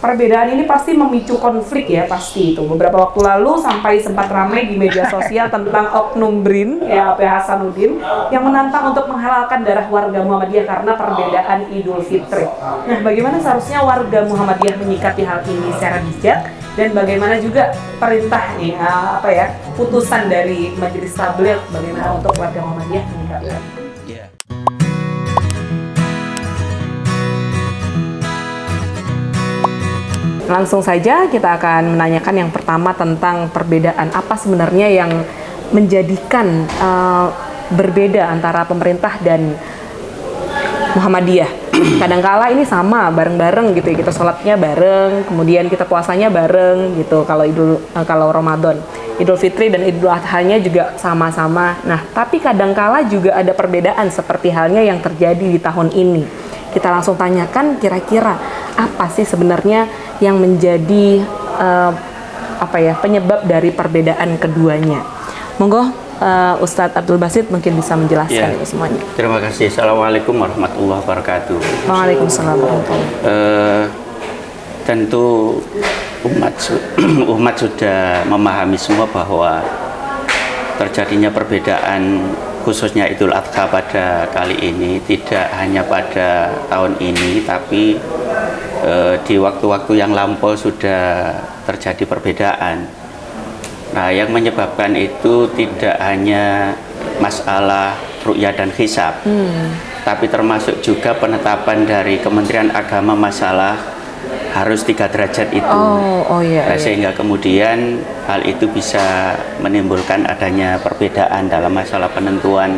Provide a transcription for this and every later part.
perbedaan ini pasti memicu konflik ya, pasti itu. Beberapa waktu lalu sampai sempat ramai di media sosial tentang oknum BRIN, ya PH Hasanuddin, yang menantang untuk menghalalkan darah warga Muhammadiyah karena perbedaan Idul Fitri. Nah, bagaimana seharusnya warga Muhammadiyah menyikapi hal ini secara bijak, dan bagaimana juga perintah nih, putusan dari Majelis Tabligh bagaimana untuk warga Muhammadiyah menyikapi? Langsung saja kita akan menanyakan yang pertama tentang perbedaan apa sebenarnya yang menjadikan berbeda antara pemerintah dan Muhammadiyah. Kadangkala ini sama, bareng-bareng gitu ya, kita sholatnya bareng, kemudian kita puasanya bareng gitu. Kalau Ramadan, Idul Fitri dan Idul Adha-nya juga sama-sama. Nah, tapi kadangkala juga ada perbedaan seperti halnya yang terjadi di tahun ini. Kita langsung tanyakan kira-kira apa sih sebenarnya yang menjadi penyebab dari perbedaan keduanya. Monggo Ustadz Abdul Basit mungkin bisa menjelaskan itu semuanya. Terima kasih. Assalamualaikum warahmatullahi wabarakatuh. Waalaikumsalam warahmatullahi wabarakatuh. Tentu umat sudah memahami semua bahwa terjadinya perbedaan khususnya Idul Adha pada kali ini tidak hanya pada tahun ini, tapi di waktu-waktu yang lampau sudah terjadi perbedaan. Nah, yang menyebabkan itu tidak hanya masalah ru'yah dan hisab, tapi termasuk juga penetapan dari Kementerian Agama masalah harus 3 derajat itu. Sehingga kemudian hal itu bisa menimbulkan adanya perbedaan dalam masalah penentuan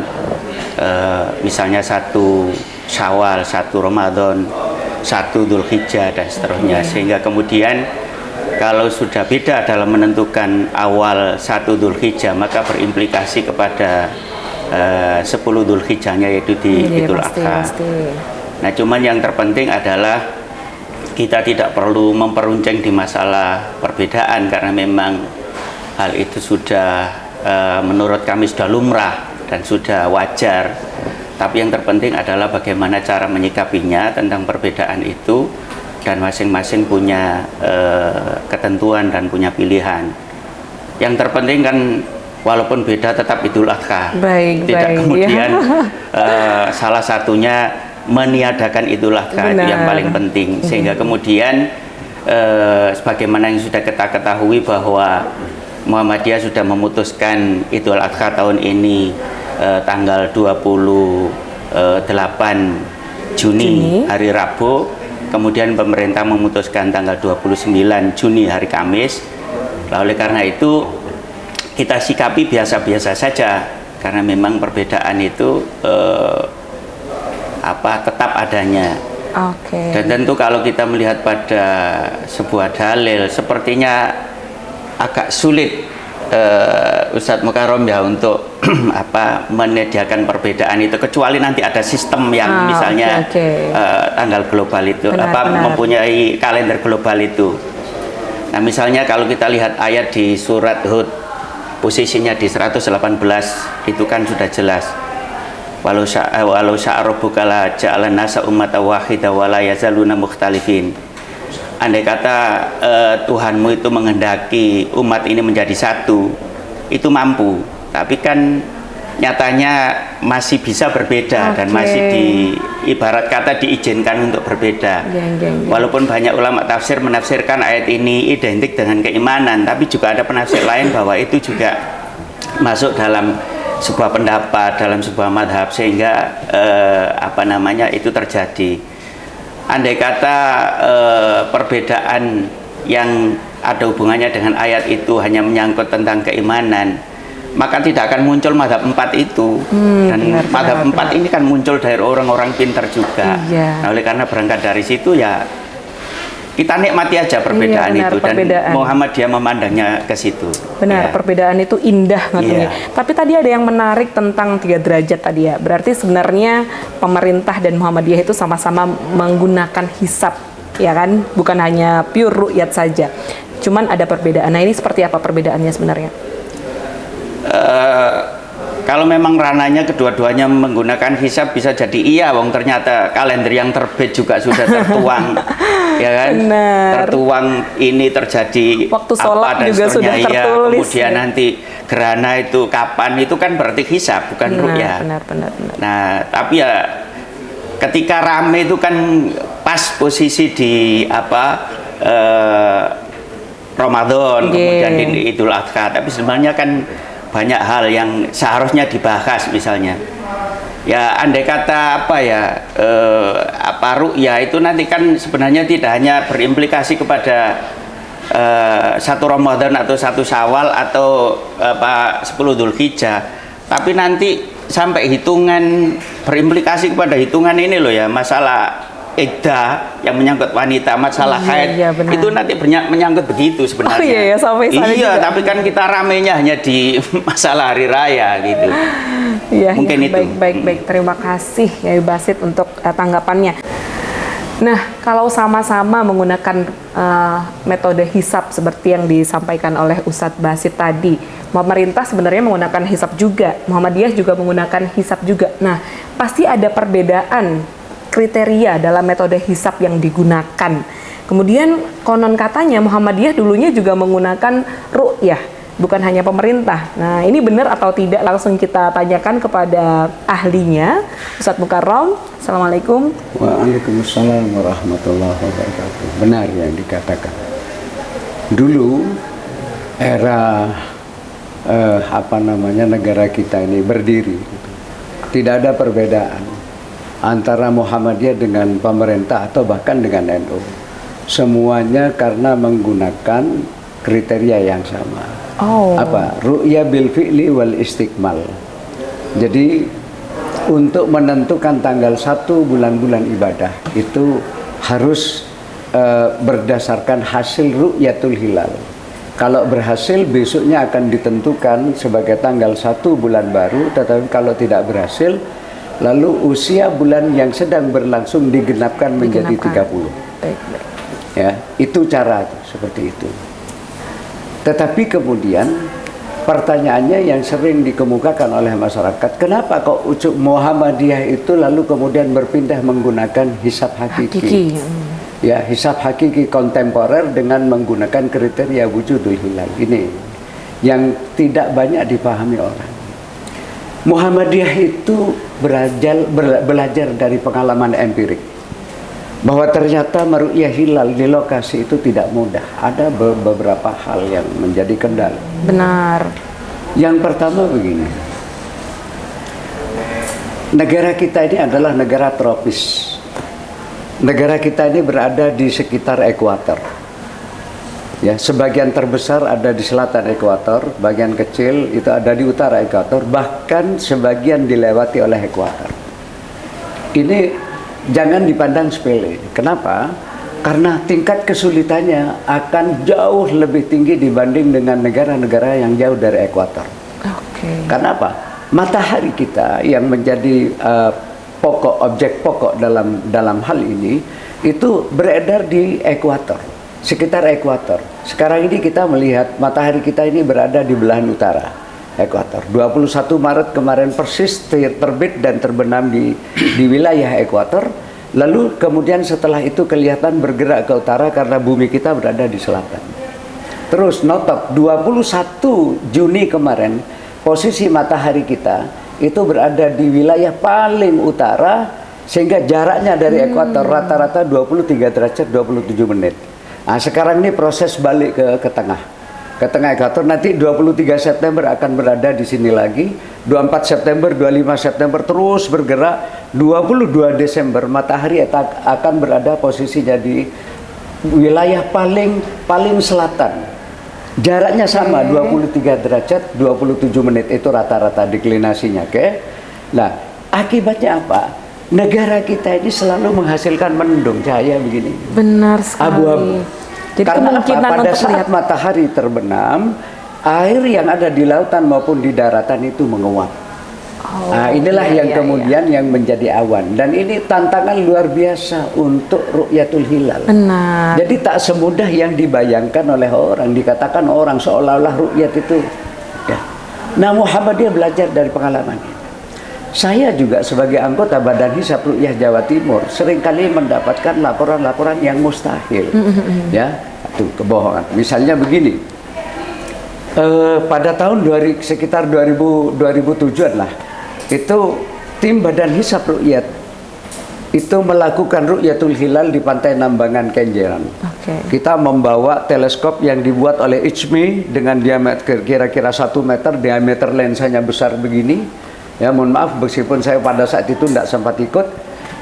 misalnya 1 Syawal, 1 Ramadan, 1 Dzulhijjah dan seterusnya. Sehingga kemudian kalau sudah beda dalam menentukan awal 1 Dzulhijjah, maka berimplikasi kepada 10 Dzulhijjahnya, yaitu di Idul Adha. Nah, cuman yang terpenting adalah kita tidak perlu memperuncing di masalah perbedaan, karena memang hal itu sudah menurut kami sudah lumrah dan sudah wajar. Tapi yang terpenting adalah bagaimana cara menyikapinya tentang perbedaan itu, dan masing-masing punya ketentuan dan punya pilihan. Yang terpenting kan walaupun beda tetap Idul Adha. Tidak kemudian salah satunya meniadakan Idul Adha, itu yang paling penting. Sehingga kemudian sebagaimana yang sudah kita ketahui bahwa Muhammadiyah sudah memutuskan Idul Adha tahun ini tanggal 28 Juni hari Rabu, kemudian pemerintah memutuskan tanggal 29 Juni hari Kamis. Oleh karena itu kita sikapi biasa-biasa saja, karena memang perbedaan itu tetap adanya. Dan tentu kalau kita melihat pada sebuah dalil, sepertinya agak sulit Ustadz Mukarram ya untuk menyediakan perbedaan itu, kecuali nanti ada sistem yang misalnya tanggal global itu mempunyai kalender global itu. Nah, misalnya kalau kita lihat ayat di surat Hud, posisinya di 118, itu kan sudah jelas. Walau sya'a rabbuka la ja'alan nasa ummatan wahidah wa la yazaluna mukhtalifin. Andai kata Tuhanmu itu menghendaki umat ini menjadi satu, itu mampu. Tapi kan nyatanya masih bisa berbeda, dan masih ibarat kata diizinkan untuk berbeda. Walaupun banyak ulama tafsir menafsirkan ayat ini identik dengan keimanan, tapi juga ada penafsir lain bahwa itu juga masuk dalam sebuah pendapat, dalam sebuah madhab, sehingga itu terjadi. Andai kata perbedaan yang ada hubungannya dengan ayat itu hanya menyangkut tentang keimanan, maka tidak akan muncul madhab 4 itu. Dan madhab 4 ini kan muncul dari orang-orang pintar juga. Nah, oleh karena berangkat dari situ ya kita nikmati aja perbedaan itu, dan Muhammadiyah memandangnya ke situ. Perbedaan itu indah katanya. Tapi tadi ada yang menarik tentang 3 derajat tadi ya. Berarti sebenarnya pemerintah dan Muhammadiyah itu sama-sama menggunakan hisab, ya kan? Bukan hanya pure ru'yat saja. Cuman ada perbedaan. Nah, ini seperti apa perbedaannya sebenarnya? kalau memang rananya kedua-duanya menggunakan hisab bisa jadi iya, wong ternyata kalender yang terbit juga sudah tertuang, ya kan? Benar. Tertuang ini terjadi Waktu apa sholat dan juga sudah seterusnya, iya. tertulis, Kemudian ya. nanti gerhana itu kapan, itu kan berarti hisab bukan ru'ya. Benar. Nah, tapi ya ketika rame itu kan pas posisi di Ramadan, kemudian di Idul Adha, tapi sebenarnya kan banyak hal yang seharusnya dibahas, misalnya ya andai kata ru'ya itu nanti kan sebenarnya tidak hanya berimplikasi kepada satu Ramadan atau satu Syawal atau 10 Dzulhijjah, tapi nanti sampai hitungan berimplikasi kepada hitungan ini loh ya, masalah iddah yang menyangkut wanita, masalah haid, itu nanti menyangkut begitu sebenarnya. Oh iya, sampai sana iya, juga. tapi kan kita ramenya hanya di masalah hari raya gitu. Iya, mungkin itu. Baik. Terima kasih Yai Basit untuk tanggapannya. Nah, kalau sama-sama menggunakan metode hisab seperti yang disampaikan oleh Ustadz Basit tadi, pemerintah sebenarnya menggunakan hisab juga, Muhammadiyah juga menggunakan hisab juga. Nah, pasti ada perbedaan kriteria dalam metode hisab yang digunakan. Kemudian konon katanya Muhammadiyah dulunya juga menggunakan ru'yah, bukan hanya pemerintah. Nah, ini benar atau tidak? Langsung kita tanyakan kepada ahlinya, Ustadz Mukarram. Assalamualaikum. Waalaikumsalam warahmatullahi wabarakatuh. Benar yang dikatakan. Dulu era negara kita ini berdiri, tidak ada perbedaan antara Muhammadiyah dengan pemerintah atau bahkan dengan NU. Semuanya karena menggunakan kriteria yang sama. Ru'ya bil fi'li wal istiqmal. Jadi untuk menentukan tanggal 1 bulan-bulan ibadah itu harus berdasarkan hasil ru'yatul hilal. Kalau berhasil, besoknya akan ditentukan sebagai tanggal 1 bulan baru, tetapi kalau tidak berhasil, lalu usia bulan yang sedang berlangsung digenapkan menjadi 30. Ya, itu cara seperti itu. Tetapi kemudian pertanyaannya yang sering dikemukakan oleh masyarakat, kenapa kok Muhammadiyah itu lalu kemudian berpindah menggunakan hisab hakiki? Ya, hisab hakiki kontemporer dengan menggunakan kriteria wujudul hilal. Ini yang tidak banyak dipahami orang. Muhammadiyah itu belajar dari pengalaman empirik bahwa ternyata meru'yah hilal di lokasi itu tidak mudah. Ada beberapa hal yang menjadi kendala. Benar. Yang pertama begini, negara kita ini adalah negara tropis. Negara kita ini berada di sekitar ekuator. Ya, sebagian terbesar ada di selatan ekuator, bagian kecil itu ada di utara ekuator, bahkan sebagian dilewati oleh ekuator. Ini jangan dipandang sepele. Kenapa? Karena tingkat kesulitannya akan jauh lebih tinggi dibanding dengan negara-negara yang jauh dari ekuator. Karena apa? Matahari kita yang menjadi objek pokok dalam hal ini itu beredar di ekuator, sekitar ekuator. Sekarang ini kita melihat matahari kita ini berada di belahan utara ekuator. 21 Maret kemarin persis terbit dan terbenam di wilayah ekuator. Lalu kemudian setelah itu kelihatan bergerak ke utara karena bumi kita berada di selatan. Terus notok 21 Juni kemarin posisi matahari kita itu berada di wilayah paling utara, sehingga jaraknya dari ekuator rata-rata 23 derajat 27 menit. Nah, sekarang ini proses balik ke tengah ekuator. Nanti 23 September akan berada di sini lagi, 24 September, 25 September terus bergerak, 22 Desember matahari akan berada posisinya di wilayah paling selatan. Jaraknya sama, 23 derajat 27 menit itu rata-rata deklinasinya, oke? Nah, akibatnya apa? Negara kita ini selalu menghasilkan mendung cahaya begini. Benar sekali. Abu-abu. Jadi karena kemungkinan apa? Pada untuk saat melihat matahari terbenam, air yang ada di lautan maupun di daratan itu menguap. Nah, inilah yang kemudian yang menjadi awan, dan ini tantangan luar biasa untuk ru'yatul hilal. Benar. Jadi tak semudah yang dibayangkan oleh orang. Dikatakan orang seolah-olah ru'yat itu ya, Nah, Muhammadiyah belajar dari pengalaman ini. Saya juga sebagai anggota Badan Hisab Ruqyah Jawa Timur seringkali mendapatkan laporan-laporan yang mustahil. Ya, itu kebohongan. Misalnya begini, pada tahun sekitar 2007-an lah, itu tim Badan Hisab Ruqyah itu melakukan Ru'yatul Hilal di Pantai Nambangan Kenjeran. Kita membawa teleskop yang dibuat oleh ICMI dengan diameter kira-kira 1 meter, diameter lensanya besar begini. Ya, mohon maaf meskipun saya pada saat itu tidak sempat ikut.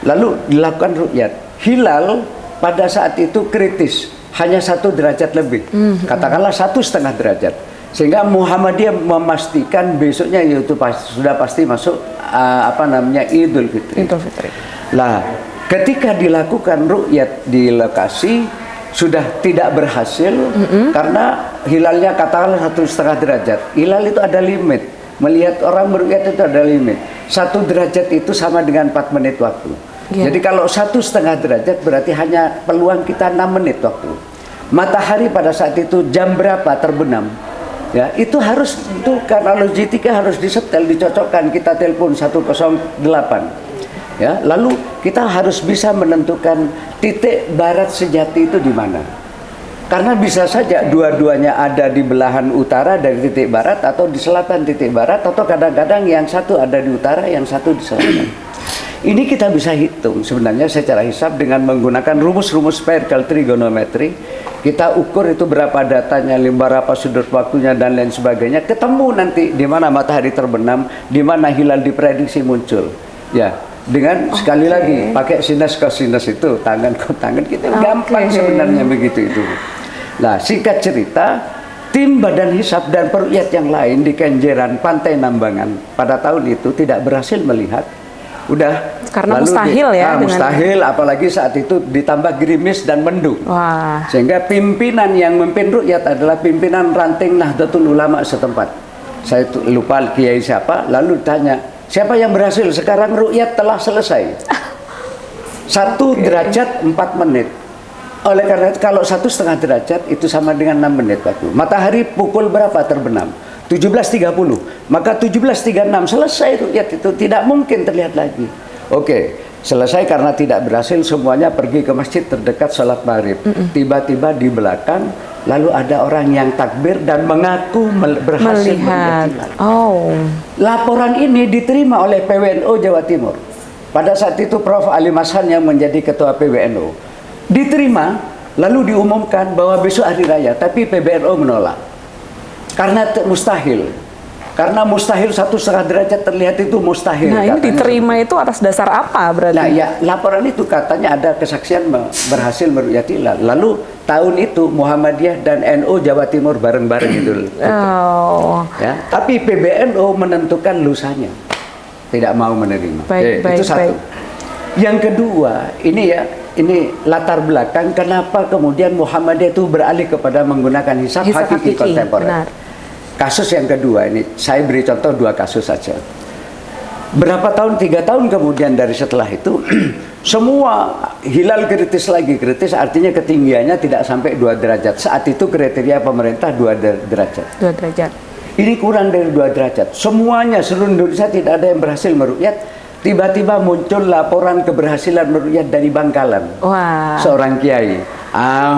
Lalu dilakukan ru'yat. Hilal pada saat itu kritis, hanya 1 derajat lebih. Katakanlah 1,5 derajat. Sehingga Muhammadiyah memastikan besoknya yaitu sudah pasti masuk Idul Fitri. Lah, ketika dilakukan ru'yat di lokasi sudah tidak berhasil karena hilalnya katakanlah 1,5 derajat. Hilal itu ada limit. Melihat orang meru'yat itu ada limit. 1 derajat itu sama dengan 4 menit waktu. Jadi kalau 1,5 derajat berarti hanya peluang kita 6 menit waktu. Matahari pada saat itu jam berapa terbenam? Ya, itu harus, itu karena logistika harus disetel, dicocokkan, kita telepon 108. Ya, lalu kita harus bisa menentukan titik barat sejati itu di mana. Karena bisa saja dua-duanya ada di belahan utara dari titik barat atau di selatan titik barat, atau kadang-kadang yang satu ada di utara, yang satu di selatan. Ini kita bisa hitung sebenarnya secara hisab dengan menggunakan rumus-rumus spherical trigonometry. Kita ukur itu berapa datanya, berapa sudut waktunya dan lain sebagainya. Ketemu nanti di mana matahari terbenam, di mana hilal diprediksi muncul. Ya, dengan sekali lagi pakai sinus kosinus itu, tangan ke tangan, kita gampang sebenarnya begitu itu. Nah, singkat cerita, tim Badan Hisab dan Peruqyat yang lain di Kenjeran Pantai Nambangan pada tahun itu tidak berhasil melihat. Udah, karena mustahil mustahil, apalagi saat itu ditambah gerimis dan mendung. Wah. Sehingga pimpinan yang memimpin ru'yat adalah pimpinan ranting Nahdlatul Ulama setempat. Saya lupa kiai siapa, lalu tanya, siapa yang berhasil? Sekarang ru'yat telah selesai. 1 derajat 4 menit. Oleh karena itu kalau 1,5 derajat itu sama dengan 6 menit waktu. Matahari pukul berapa terbenam? 17.30. Maka 17.36 selesai ru'yat itu, tidak mungkin terlihat lagi. Oke, selesai karena tidak berhasil, semuanya pergi ke masjid terdekat sholat maghrib. Tiba-tiba di belakang lalu ada orang yang takbir dan mengaku berhasil melihat hilal. Laporan ini diterima oleh PWNO Jawa Timur. Pada saat itu Prof. Ali Mashan yang menjadi ketua PWNO. Diterima, lalu diumumkan bahwa besok hari raya, tapi PBNO menolak. Karena mustahil. Karena mustahil 1,5 derajat terlihat itu mustahil. Nah, ini diterima itu atas dasar apa berarti? Nah, ya, laporan itu katanya ada kesaksian berhasil meru'yat hilal. Lalu tahun itu Muhammadiyah dan NU Jawa Timur bareng-bareng itu. Ya, tapi PBNO menentukan lusanya. Tidak mau menerima. Itu satu. Yang kedua, ini latar belakang kenapa kemudian Muhammadiyah itu beralih kepada menggunakan hisab hakiki kontemporer. Benar. Kasus yang kedua ini, saya beri contoh 2 kasus saja. Berapa tahun, 3 tahun kemudian dari setelah itu, semua hilal kritis lagi. Kritis artinya ketinggiannya tidak sampai 2 derajat. Saat itu kriteria pemerintah 2 derajat. 2 derajat. Ini kurang dari 2 derajat. Semuanya, seluruh Indonesia tidak ada yang berhasil meru'yat. Tiba-tiba muncul laporan keberhasilan meru'yat dari Bangkalan. Wah. Seorang kiai.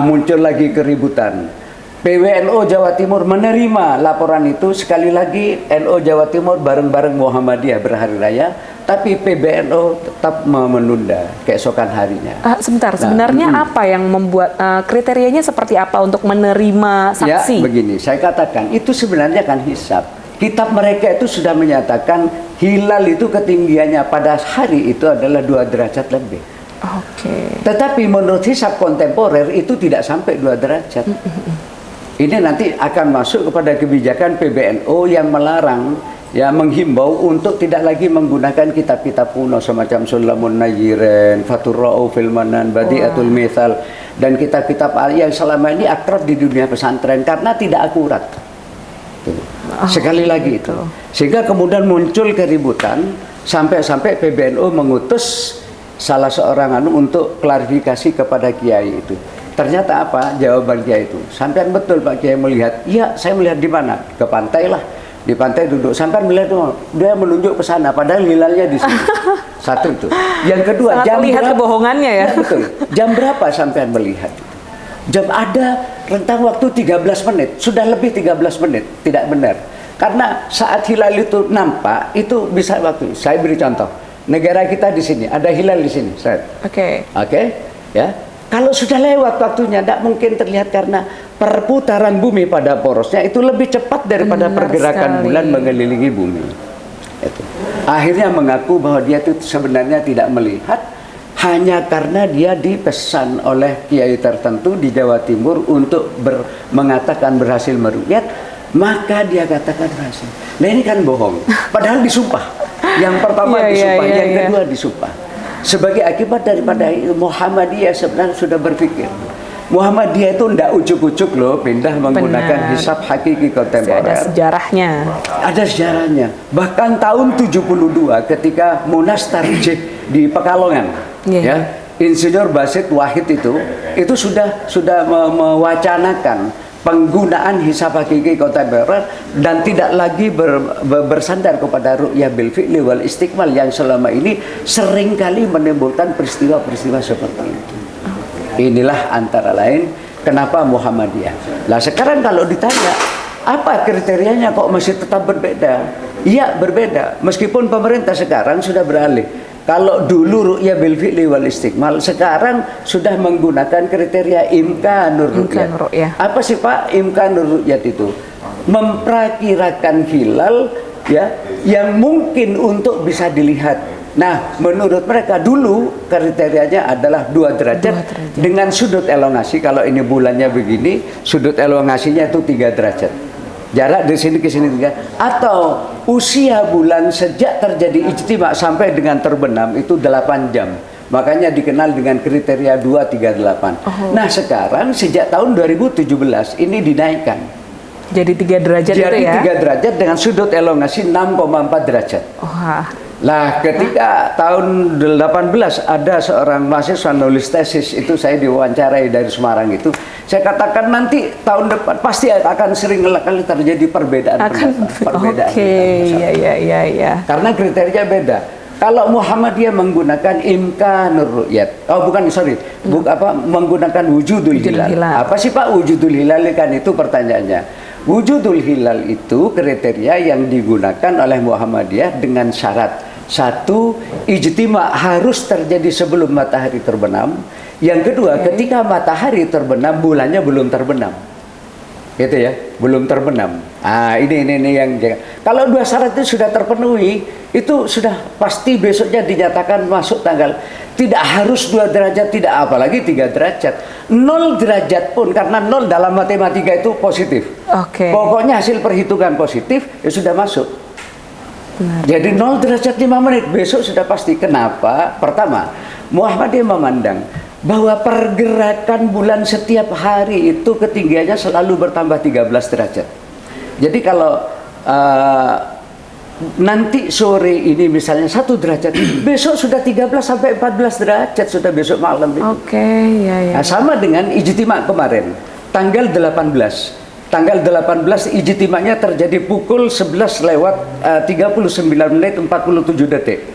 Muncul lagi keributan. PWNO Jawa Timur menerima laporan itu. Sekali lagi NO Jawa Timur bareng-bareng Muhammadiyah berhari raya, tapi PBNO tetap menunda keesokan harinya. Sebentar, sebenarnya apa yang membuat kriterianya seperti apa untuk menerima saksi? Ya, begini, saya katakan itu sebenarnya kan hisab. Kitab mereka itu sudah menyatakan hilal itu ketinggiannya pada hari itu adalah 2 derajat lebih. Tetapi menurut hisab kontemporer itu tidak sampai 2 derajat. Ini nanti akan masuk kepada kebijakan PBNO yang melarang, ya, menghimbau untuk tidak lagi menggunakan kitab-kitab kuno semacam Sulamun Najiren, Fathur Ra'uf fil Manan, Badi'atul Mithal, dan kitab-kitab yang selama ini akrab di dunia pesantren karena tidak akurat. Sekali lagi itu. Sehingga kemudian muncul keributan sampai PBNO mengutus salah seorang untuk klarifikasi kepada kiai itu. Ternyata apa jawaban kiai itu? Sampean betul Pak Kiai melihat? Iya, saya melihat di mana? Ke pantai lah. di pantai duduk sampai melihat dia menunjuk ke sana padahal hilalnya di sini. Satu itu. Yang kedua, sangat jam lihat berapa? kebohongannya ya. Ya, betul. Jam berapa sampai melihat? Jam ada rentang waktu 13 menit, sudah lebih 13 menit, tidak benar. Karena saat hilal itu nampak, itu bisa waktu. Saya beri contoh. Negara kita di sini, ada hilal di sini. Oke. Oke, ya. Kalau sudah lewat waktunya, tidak mungkin terlihat karena perputaran bumi pada porosnya itu lebih cepat daripada Benar pergerakan sekali. bulan mengelilingi bumi. Itu. Akhirnya mengaku bahwa dia itu sebenarnya tidak melihat, hanya karena dia dipesan oleh kiai tertentu di Jawa Timur untuk mengatakan berhasil meruqyat, maka dia katakan berhasil. Nah ini kan bohong, padahal disumpah. Yang pertama disumpah, yang kedua disumpah. Sebagai akibat daripada Muhammadiyah sebenarnya sudah berpikir, Muhammadiyah itu tidak ujuk-ujuk loh pindah menggunakan hisab hakiki kontemporer. Ada sejarahnya. Ada sejarahnya. Bahkan tahun 72 ketika Munas Tarjih di Pekalongan, ya, Insinyur Basit Wahid itu sudah mewacanakan penggunaan hisab hakiki kontemporer dan tidak lagi bersandar kepada ru'yah bil fi'li wal istiqmal yang selama ini seringkali menimbulkan peristiwa-peristiwa seperti itu. Inilah antara lain kenapa Muhammadiyah. Lah sekarang kalau ditanya apa kriterianya kok masih tetap berbeda? Iya berbeda. Meskipun pemerintah sekarang sudah beralih. Kalau dulu ru'yah bil fi'li wal istiqmal, sekarang sudah menggunakan kriteria imkanur ru'yat. Apa sih Pak imkanur ru'yat itu? Memperkirakan hilal ya yang mungkin untuk bisa dilihat. Nah, menurut mereka dulu kriterianya adalah 2 derajat dengan sudut elongasi. Kalau ini bulannya begini, sudut elongasinya itu 3 derajat. Jarak dari sini ke sini 3. Atau usia bulan sejak terjadi ijtima sampai dengan terbenam itu 8 jam. Makanya dikenal dengan kriteria 238. Nah, sekarang sejak tahun 2017 ini dinaikkan. Jadi 3 derajat itu ya? Jadi 3 derajat dengan sudut elongasi 6,4 derajat. Lah ketika tahun 18 ada seorang mahasiswa nulis tesis, itu saya diwawancarai dari Semarang itu, saya katakan nanti tahun depan pasti akan sering kali terjadi perbedaan pendapat. Ya. Karena kriteria beda. Kalau Muhammadiyah menggunakan imkanur ru'yat, menggunakan wujudul hilal. Apa sih Pak wujudul hilal kan itu pertanyaannya. Wujudul hilal itu kriteria yang digunakan oleh Muhammadiyah dengan syarat. 1, ijtima harus terjadi sebelum matahari terbenam. Yang kedua, ketika matahari terbenam, bulannya belum terbenam. Gitu ya, belum terbenam. Ini yang kalau 2 syarat itu sudah terpenuhi, itu sudah pasti besoknya dinyatakan masuk tanggal. Tidak harus 2 derajat, tidak apalagi 3 derajat. 0 derajat pun, karena 0 dalam matematika itu positif. Pokoknya hasil perhitungan positif, ya sudah masuk. Jadi 0 derajat 5 menit, besok sudah pasti. Kenapa? Pertama, Muhammadiyah memandang bahwa pergerakan bulan setiap hari itu ketinggiannya selalu bertambah 13 derajat. Jadi kalau nanti sore ini misalnya 1 derajat, besok sudah 13 sampai 14 derajat sudah besok malam itu. Nah, sama dengan ijtima kemarin, tanggal 18. Tanggal 18 ijtimanya terjadi pukul 11 lewat 39 menit 47 detik.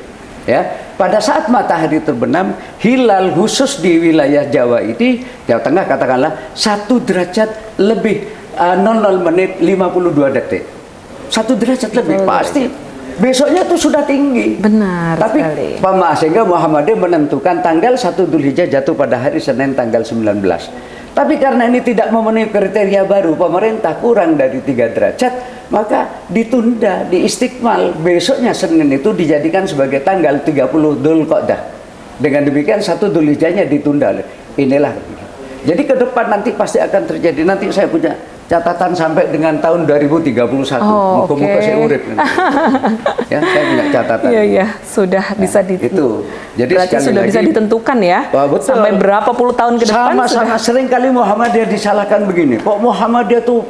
Ya, pada saat matahari terbenam, hilal khusus di wilayah Jawa ini, Jawa Tengah katakanlah 1 derajat lebih 00 menit 52 detik. 1 derajat lebih pasti. Besoknya itu sudah tinggi. Benar. Tapi sehingga Muhammadiyah menentukan tanggal 1 Dzulhijjah jatuh pada hari Senin tanggal 19. Tapi karena ini tidak memenuhi kriteria baru, pemerintah kurang dari 3 derajat, maka ditunda di Istiqmal. Besoknya Senin itu dijadikan sebagai tanggal 30 Dzulqa'dah. Dengan demikian 1 Dzulhijjahnya ditunda. Inilah. Jadi ke depan nanti pasti akan terjadi. Nanti saya punya catatan sampai dengan tahun 2031. Muka-muka saya urip. Ya, saya punya catatan. Iya, sudah bisa itu. Jadi berarti sudah bisa ditentukan ya. Betul. Sampai berapa puluh tahun ke depan sama sering kali Muhammadiyah disalahkan begini. Kok Muhammadiyah tuh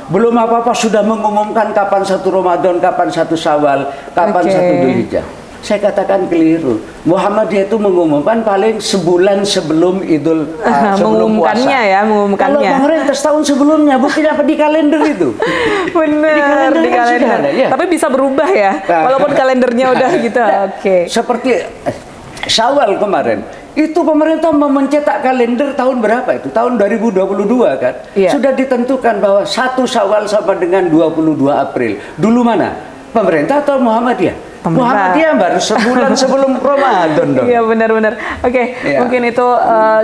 belum apa-apa sudah mengumumkan kapan 1 Ramadan, kapan 1 Syawal, kapan 1 Dzulhijjah. Saya katakan keliru. Muhammadiyah itu mengumumkan paling sebulan sebelum sebelum mengumumkannya puasa. ya, mengumumkannya. Kalau pemerintah setahun sebelumnya, buktinya apa di kalender itu? Benar, di kan sudah kalender. ada, ya. Tapi bisa berubah ya, Nah. walaupun kalendernya udah gitu. Oke. Seperti Syawal kemarin, itu pemerintah mencetak kalender tahun berapa itu? Tahun 2022 kan? Iya. Sudah ditentukan bahwa 1 Syawal sama dengan 22 April. Dulu mana? Pemerintah atau Muhammadiyah? Pemerintah. Muhammadiyah baru sebulan sebelum Ramadan dong. Iya benar-benar. Oke, Iya. mungkin itu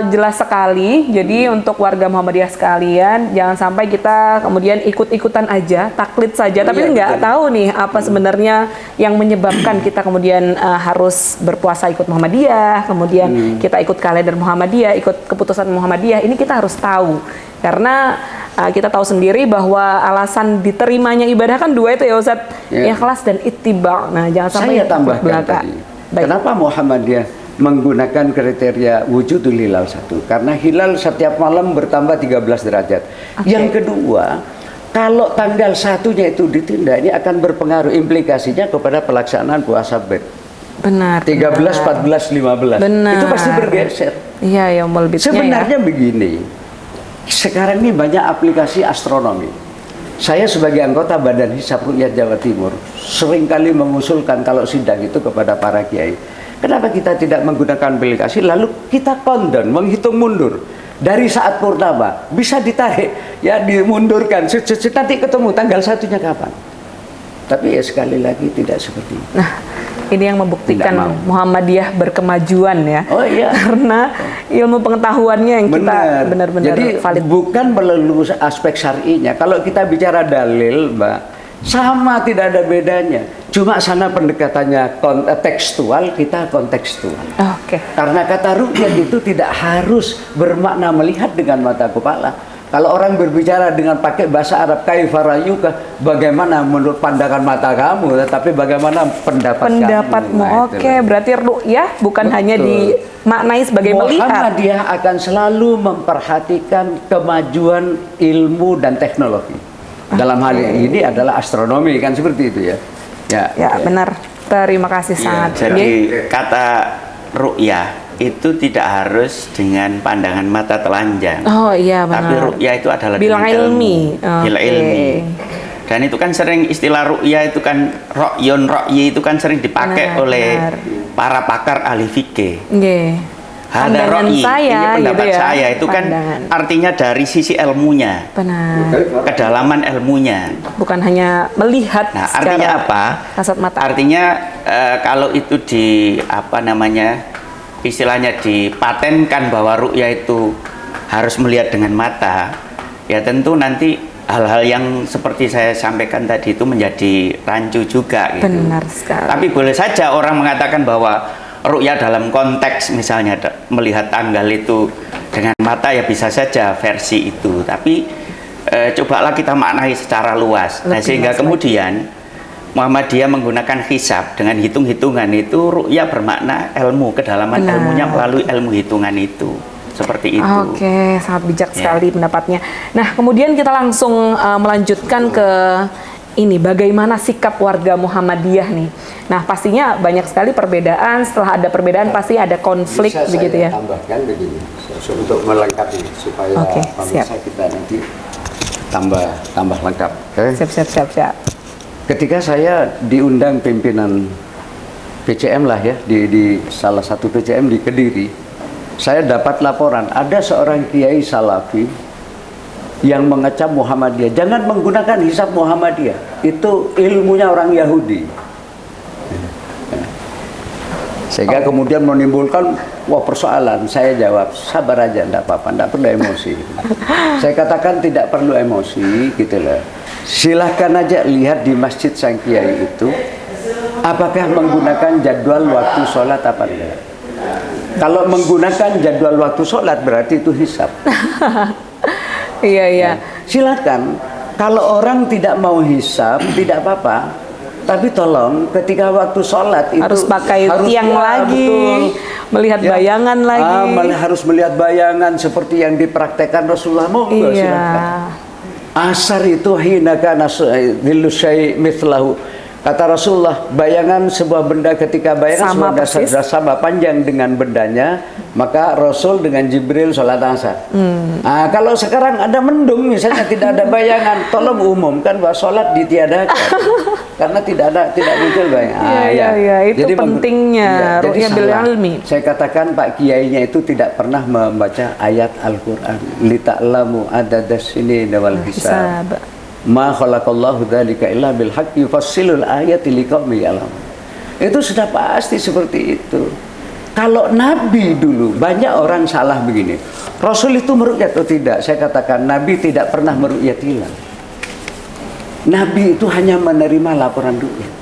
jelas sekali. Jadi untuk warga Muhammadiyah sekalian, jangan sampai kita kemudian ikut-ikutan aja, taklid saja, tapi Iya, nggak betul. tahu nih apa sebenarnya yang menyebabkan kita kemudian harus berpuasa ikut Muhammadiyah, kemudian kita ikut kalender Muhammadiyah, ikut keputusan Muhammadiyah. Ini kita harus tahu karena kita tahu sendiri bahwa alasan diterimanya ibadah kan 2 itu ya Ustadz, Iya. ikhlas dan ittiba. Nah, jangan sampai Saya tambahkan belaka. tadi. Baik. Kenapa Muhammadiyah menggunakan kriteria wujudul hilal 1? Karena hilal setiap malam bertambah 13 derajat. Oke. Yang kedua, kalau tanggal 1-nya itu ditunda, ini akan berpengaruh implikasinya kepada pelaksanaan puasa bed. Benar. 13, benar. 14, 15. Benar. Itu pasti bergeser. Iya, ya mulbitnya Sebenarnya ya. begini, sekarang ini banyak aplikasi astronomi. Saya sebagai anggota Badan Hisab Ruqyah Jawa Timur seringkali mengusulkan kalau sidang itu kepada para kiai. Kenapa kita tidak menggunakan aplikasi lalu kita countdown, menghitung mundur dari saat purnama, bisa ditarik, ya dimundurkan, nanti ketemu tanggal 1-nya kapan. Tapi ya sekali lagi tidak seperti itu. Nah, ini yang membuktikan Tidak mau. Muhammadiyah berkemajuan ya. Oh iya. Karena ilmu pengetahuannya yang kita benar-benar Jadi valid. bukan melulu aspek syar'inya. Kalau kita bicara dalil, Mbak, sama tidak ada bedanya. Cuma sana pendekatannya tekstual, kita kontekstual. Oke. Karena kata ru'yat itu tidak harus bermakna melihat dengan mata kepala. Kalau orang berbicara dengan pakai bahasa Arab, kaifa ra'yuka, bagaimana menurut pandangan mata kamu, tetapi bagaimana pendapat Pendapatmu. kamu. Nah, Oke, itulah. berarti ru'yah bukan hanya Betul. dimaknai sebagai melihat. Muhammadiyah akan selalu memperhatikan kemajuan ilmu dan teknologi. Dalam hal ini adalah astronomi, kan seperti itu ya. Ya, benar. Terima kasih sangat. Jadi kata ru'yah itu tidak harus dengan pandangan mata telanjang. Oh iya benar. Tapi ru'yah itu adalah Bil dengan ilmi. ilmu. Bil Oke. ilmi. Dan itu kan sering istilah ru'yah itu kan ro'yi itu kan sering dipakai Benar, oleh benar. para pakar ahli fikih. Nggih. Ada Pandangan ro'yi, saya, ini pendapat gitu ya. saya itu kan Pandangan. artinya dari sisi ilmunya, Benar. kedalaman ilmunya. Bukan hanya melihat Nah, secara artinya apa? kasat mata. Artinya kalau itu di apa namanya istilahnya dipatenkan bahwa ru'yah itu harus melihat dengan mata, ya tentu nanti hal-hal yang seperti saya sampaikan tadi itu menjadi rancu juga gitu. Benar sekali. Tapi boleh saja orang mengatakan bahwa ru'yah dalam konteks misalnya melihat tanggal itu dengan mata ya bisa saja versi itu. Tapi cobalah kita maknai secara luas. Nah, Lebih sehingga luas kemudian Muhammadiyah menggunakan hisab dengan hitung-hitungan itu ru'yah bermakna ilmu, kedalaman Benar. ilmunya melalui ilmu hitungan itu. Seperti itu. Oke, sangat bijak Ya. sekali pendapatnya. Nah, kemudian kita langsung melanjutkan ke ini, bagaimana sikap warga Muhammadiyah nih. Nah, pastinya banyak sekali perbedaan. Setelah ada perbedaan pasti ada konflik Bisa begitu saya ya. tambahkan begini untuk melengkapi supaya Oke, pemirsa siap. kita nanti tambah lengkap. Siap. Ketika saya diundang pimpinan PCM lah ya di salah satu PCM di Kediri, saya dapat laporan ada seorang kiai salafi yang mengecam Muhammadiyah. Jangan menggunakan hisab Muhammadiyah, itu ilmunya orang Yahudi. Sehingga kemudian menimbulkan persoalan. Saya jawab, sabar aja, enggak apa-apa, enggak perlu emosi. Saya katakan tidak perlu emosi, gitu loh. Silahkan aja lihat di masjid sang kiai itu, apakah menggunakan jadwal waktu sholat apa enggak. Kalau menggunakan jadwal waktu sholat berarti itu hisab. Iya. Silakan. Kalau orang tidak mau hisab, tidak apa-apa. Tapi tolong ketika waktu sholat itu Harus pakai tiang lagi, betul. melihat bayangan lagi. Harus melihat bayangan seperti yang dipraktekkan Rasulullah. Monggo silakan. Iya. Asar itu hina kana dhillu syai' mithlahu. Kata Rasulullah, bayangan sebuah benda ketika bayangan Sama sebuah benda persis. sudah sama panjang dengan bendanya, maka Rasul dengan Jibril sholat asar. Nah, kalau sekarang ada mendung misalnya tidak ada bayangan, tolong umumkan bahwa sholat ditiadakan karena tidak muncul bayangan. Iya, itu pentingnya jadi ru'ya bil salah. ilmi. Saya katakan Pak Kiainya itu tidak pernah membaca ayat Al-Quran. Lita'lamu adadas ini wal hisab. Ma khalaqallahu dzalika illa bil haqqi yufassilul ayati liqaumin ya'lamun. Itu sudah pasti seperti itu. Kalau Nabi dulu banyak orang salah begini. Rasul itu meruqyat atau tidak? Saya katakan Nabi tidak pernah meruqyat hilal. Nabi itu hanya menerima laporan ruqyat.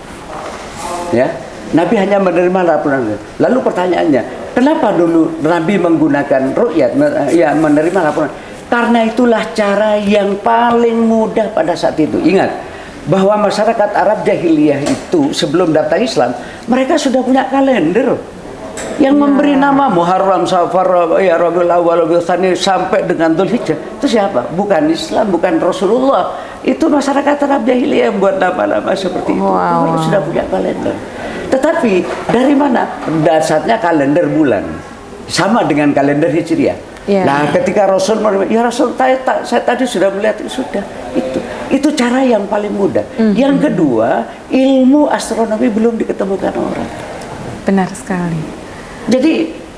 Ya. Nabi hanya menerima laporan ruqyat. Lalu pertanyaannya, kenapa dulu Nabi menggunakan ruqyat ya menerima laporan? Karena itulah cara yang paling mudah pada saat itu. Ingat bahwa masyarakat Arab jahiliyah itu sebelum datang Islam, mereka sudah punya kalender yang memberi nama Muharram, Safar, ya Rabiul Awwal, Rabiul Tsani sampai dengan Dzulhijjah. Itu siapa? Bukan Islam, bukan Rasulullah. Itu masyarakat Arab jahiliyah yang buat nama-nama seperti itu. Mereka sudah punya kalender. Tetapi dari mana? Dasarnya kalender bulan. Sama dengan kalender Hijriah. Nah, ketika Rasul ya Rasul, saya tadi sudah melihat sudah itu cara yang paling mudah. Yang kedua, ilmu astronomi belum diketemukan orang. Benar sekali.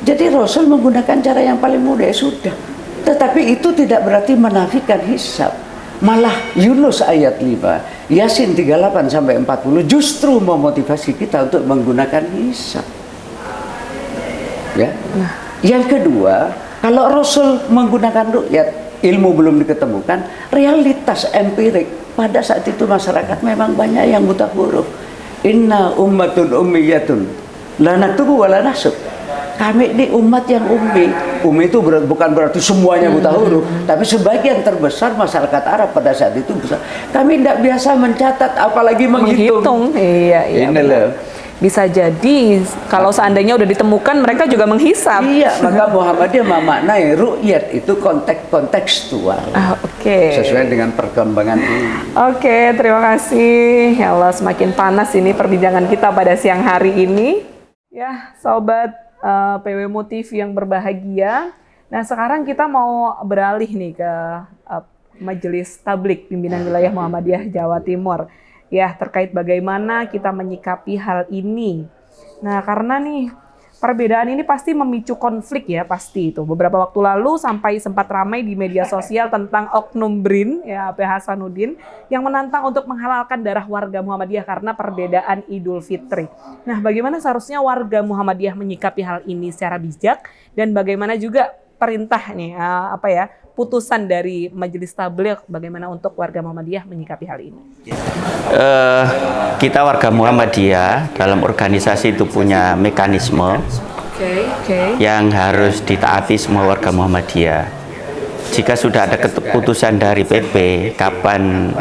Jadi Rasul menggunakan cara yang paling mudah, ya sudah. Tetapi itu tidak berarti menafikan hisab. Malah Yunus ayat 5, Yasin 38 sampai 40 justru memotivasi kita untuk menggunakan hisab. Ya. Yang kedua, kalau Rasul menggunakan ruqyat, ilmu belum diketemukan, realitas empirik pada saat itu masyarakat memang banyak yang buta huruf. Inna ummatun ummiyatun la naktubu wa la nahsub. Kami ini umat yang ummi. Ummi itu bukan berarti semuanya buta huruf, tapi sebagian terbesar masyarakat Arab pada saat itu besar. Kami tidak biasa mencatat, apalagi menghitung. Iya. Bisa jadi kalau seandainya udah ditemukan mereka juga menghisap. Iya, maka Muhammadiyah memaknai ru'yat itu kontekstual. Oke. Sesuai dengan perkembangan ini. Oke, terima kasih. Ya Allah, semakin panas ini perbincangan kita pada siang hari ini. Ya, sobat PW Motif yang berbahagia. Nah, sekarang kita mau beralih nih ke Majelis Tablik Pimpinan Wilayah Muhammadiyah Jawa Timur. Ya, terkait bagaimana kita menyikapi hal ini. Nah, karena nih perbedaan ini pasti memicu konflik ya, pasti itu. Beberapa waktu lalu sampai sempat ramai di media sosial tentang oknum BRIN, ya AP Hasanuddin, yang menantang untuk menghalalkan darah warga Muhammadiyah karena perbedaan Idul Fitri. Nah, bagaimana seharusnya warga Muhammadiyah menyikapi hal ini secara bijak, dan bagaimana juga perintah nih, putusan dari Majelis Tabligh bagaimana untuk warga Muhammadiyah menyikapi hal ini? Kita warga Muhammadiyah dalam organisasi itu punya mekanisme yang harus ditaati semua warga Muhammadiyah. Jika sudah ada keputusan dari PP kapan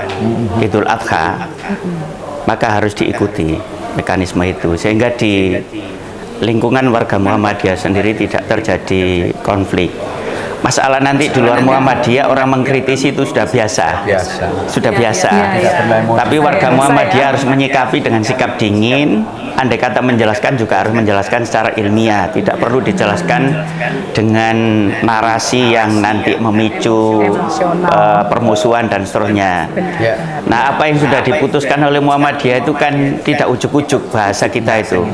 Idul Adha, maka harus diikuti mekanisme itu sehingga di lingkungan warga Muhammadiyah sendiri tidak terjadi konflik. Masalah nanti di luar Muhammadiyah orang mengkritisi itu sudah biasa. Sudah biasa. Tapi warga Muhammadiyah harus menyikapi dengan sikap dingin. Andai kata menjelaskan juga harus menjelaskan secara ilmiah, tidak perlu dijelaskan dengan narasi yang nanti memicu permusuhan dan seterusnya. Nah, apa yang sudah diputuskan oleh Muhammadiyah itu kan tidak ujuk-ujuk bahasa kita itu,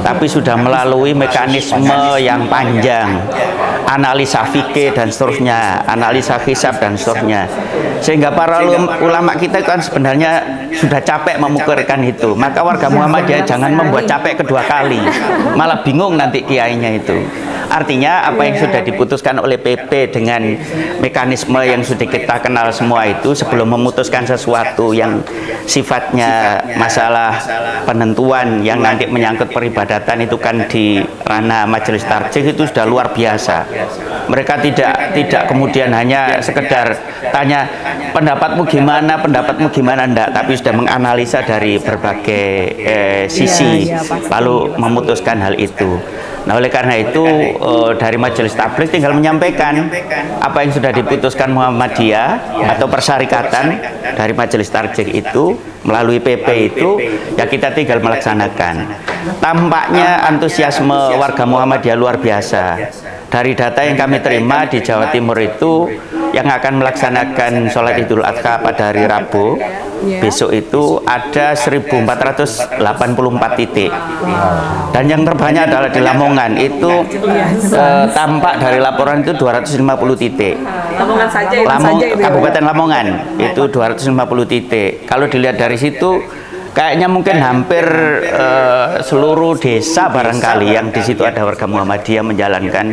tapi sudah melalui mekanisme yang panjang, analisa fikih dan seterusnya, analisa hisab dan seterusnya, sehingga para ulama kita kan sebenarnya sudah capek memukirkan itu. Maka warga Muhammadiyah jangan membuat capek kedua kali, malah bingung nanti kiainya itu. Artinya apa yang sudah diputuskan oleh PP dengan mekanisme yang sudah kita kenal semua itu, sebelum memutuskan sesuatu yang sifatnya masalah penentuan yang nanti menyangkut peribadatan itu kan di ranah majelis tarjih, itu sudah luar biasa. Mereka tidak kemudian hanya sekedar tanya pendapatmu gimana enggak, tapi sudah menganalisa dari berbagai sisi, Iya, pasti. lalu memutuskan hal itu. Nah, oleh karena itu dari Majelis Tabligh tinggal menyampaikan apa yang sudah diputuskan Muhammadiyah atau persyarikatan dari Majelis Tabligh itu melalui PP itu, ya kita tinggal melaksanakan. Tampaknya antusiasme warga Muhammadiyah luar biasa. Dari data yang kami terima di Jawa Timur itu, yang akan melaksanakan sholat Idul Adha pada hari Rabu besok itu ada 1.484 titik. Dan yang terbanyak adalah di Lamongan itu tampak dari laporan itu 250 titik. Lamongan saja itu saja itu ya, Kabupaten Lamongan itu 250 titik. Kalau dilihat dari situ kayaknya mungkin hampir seluruh desa barangkali yang di situ ada warga Muhammadiyah menjalankan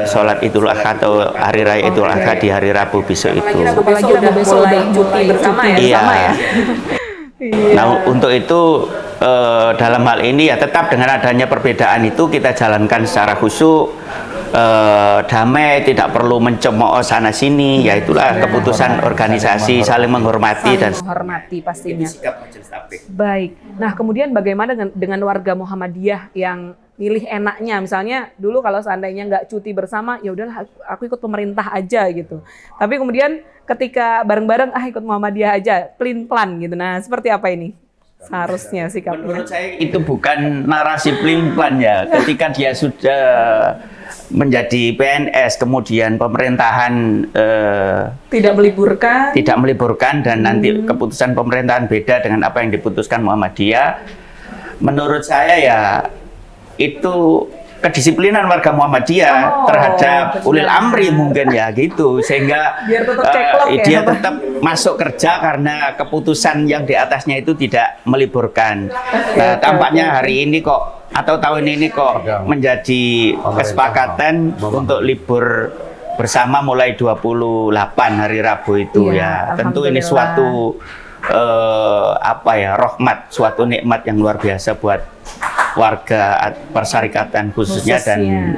sholat Idul Adha atau hari raya Idul Adha di hari Rabu besok itu. Apalagi Rabu besok udah cuti bersama ya. Iya. Sama ya. Nah, untuk itu dalam hal ini ya tetap dengan adanya perbedaan itu kita jalankan secara khusyuk, damai, tidak perlu mencemooh sana sini. Ya itulah keputusan organisasi, saling menghormati dan menghormati pastinya. sikap Majelis Tabligh. Baik. Nah, kemudian bagaimana dengan warga Muhammadiyah yang milih enaknya? Misalnya dulu kalau seandainya nggak cuti bersama, ya udahlah aku ikut pemerintah aja gitu. Tapi kemudian ketika bareng-bareng ikut Muhammadiyah aja, pelin-pelan gitu. Nah, seperti apa ini seharusnya sikapnya? Menurut saya itu bukan narasi pelin-pelan ya. Ketika dia sudah menjadi PNS, kemudian pemerintahan Tidak meliburkan. tidak meliburkan dan nanti keputusan pemerintahan beda dengan apa yang diputuskan Muhammadiyah. Menurut saya ya itu kedisiplinan warga Muhammadiyah terhadap ulil amri mungkin ya gitu, sehingga Biar tetap ceklok ya, dia Pak. tetap masuk kerja karena keputusan yang di atasnya itu tidak meliburkan. Nah, tampaknya hari ini kok atau tahun ini kok menjadi kesepakatan untuk libur bersama mulai 28 hari Rabu itu Iya, ya. Tentu ini alhamdulillah. suatu rahmat, suatu nikmat yang luar biasa buat warga persyarikatan khususnya dan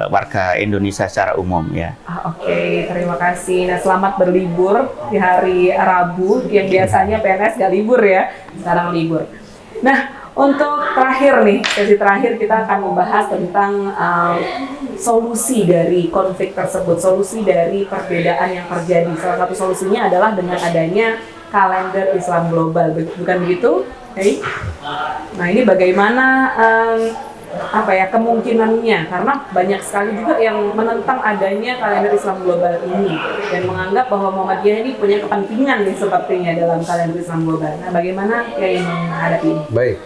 warga Indonesia secara umum ya. Oke, terima kasih. Nah, selamat berlibur di hari Rabu yang biasanya PNS gak libur ya, sekarang libur. Nah, untuk terakhir nih, sesi terakhir kita akan membahas tentang solusi dari konflik tersebut, solusi dari perbedaan yang terjadi. Salah satu solusinya adalah dengan adanya kalender Islam global, bukan begitu? Hey. Nah, ini bagaimana kemungkinannya, karena banyak sekali juga yang menentang adanya kalender Islam global ini dan menganggap bahwa Muhammadiyah ini punya kepentingan nih sepertinya dalam kalender Islam global. Nah, bagaimana yang menghadapi ini? Baik.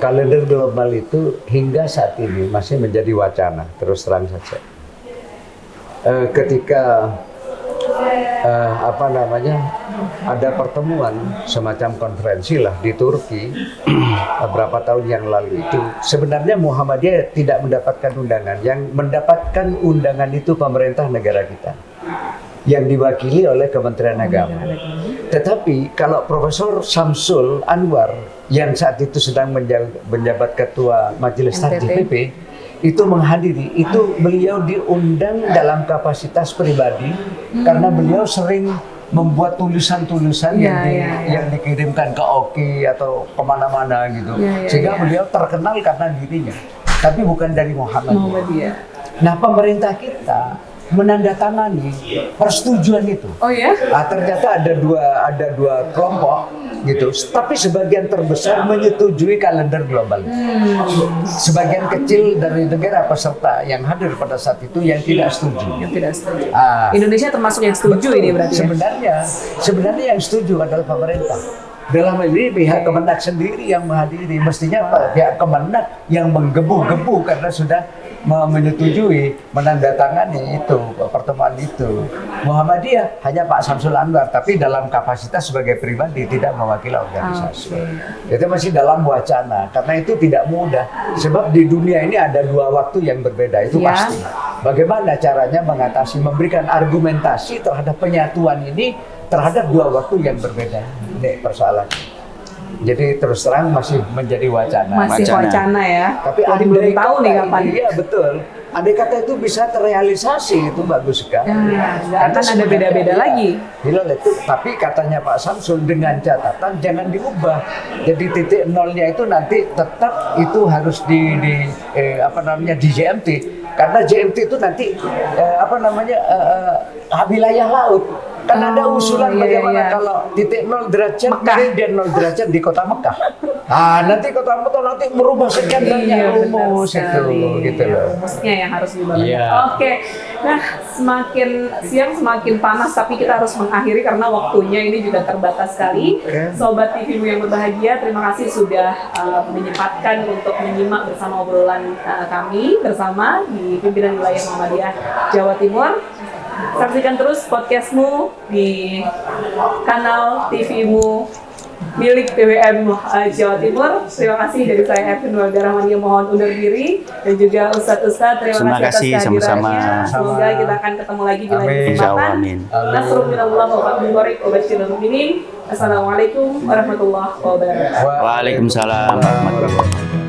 Kalender global itu hingga saat ini masih menjadi wacana, terus terang saja. Ketika ada pertemuan semacam konferensi lah di Turki beberapa tahun yang lalu itu, sebenarnya Muhammadiyah tidak mendapatkan undangan. Yang mendapatkan undangan itu pemerintah negara kita yang diwakili oleh Kementerian Agama. Tetapi kalau Profesor Samsul Anwar yang saat itu sedang menjabat Ketua Majelis Tabligh PP itu menghadiri, itu beliau diundang dalam kapasitas pribadi karena beliau sering membuat tulisan-tulisan yang dikirimkan ke OKI atau kemana-mana gitu, sehingga beliau terkenal karena dirinya, tapi bukan dari Muhammadiyah. Nah, pemerintah kita menandatangani persetujuan itu. Oh ya? Ternyata ada dua kelompok gitu, tapi sebagian terbesar menyetujui kalender global. Sebagian kecil dari negara peserta yang hadir pada saat itu yang tidak setuju. Yang tidak setuju. Indonesia termasuk yang setuju ini berarti. Sebenarnya yang setuju adalah pemerintah. Dalam ini pihak Kemenag sendiri yang menghadiri, mestinya pihak Kemenag yang menggebu-gebu karena sudah menyetujui, menandatangani itu pertemuan itu. Muhammadiyah hanya Pak Samsul Anwar, tapi dalam kapasitas sebagai pribadi, tidak mewakili organisasi. Itu masih dalam wacana, karena itu tidak mudah. Sebab di dunia ini ada dua waktu yang berbeda, itu pasti. Bagaimana caranya mengatasi, memberikan argumentasi terhadap penyatuan ini terhadap dua waktu yang berbeda. Ini persoalannya. Jadi terus terang masih menjadi wacana. Masih wacana ya. Tapi belum tahu nih kapan. Iya betul. andai kata itu bisa terrealisasi itu bagus sekali. Nggak akan ada beda-beda lagi. Hilal itu, tapi katanya Pak Samsul dengan catatan jangan diubah. Jadi titik nolnya itu nanti tetap itu harus di JMT. Karena JMT itu nanti wilayah laut. Kan ada usulan bagaimana kalau titik 0 derajat meridian 0 derajat di kota Mekah. Nanti kota Mekah nanti merubah sekian banyak rumus itu gitu loh. Rumusnya yang harus dibangun. Iya. Oke. Nah, semakin siang semakin panas, tapi kita harus mengakhiri karena waktunya ini juga terbatas sekali. Sobat TVmu yang berbahagia, terima kasih sudah menyempatkan untuk menyimak bersama obrolan kami bersama di pimpinan wilayah Muhammadiyah Jawa Timur. Saksikan terus podcastmu di kanal TVmu milik PWM Jawa Timur. Terima kasih dari saya Ervin Warga mohon undur diri, dan juga Ustadz terima kasih atas kehadirannya. Semoga kita akan ketemu lagi di lain kesempatan. Nasrul minallah wa fadlun wa basyiril mu'minin. Assalamualaikum warahmatullahi wabarakatuh. Waalaikumsalam warahmatullahi wabarakatuh.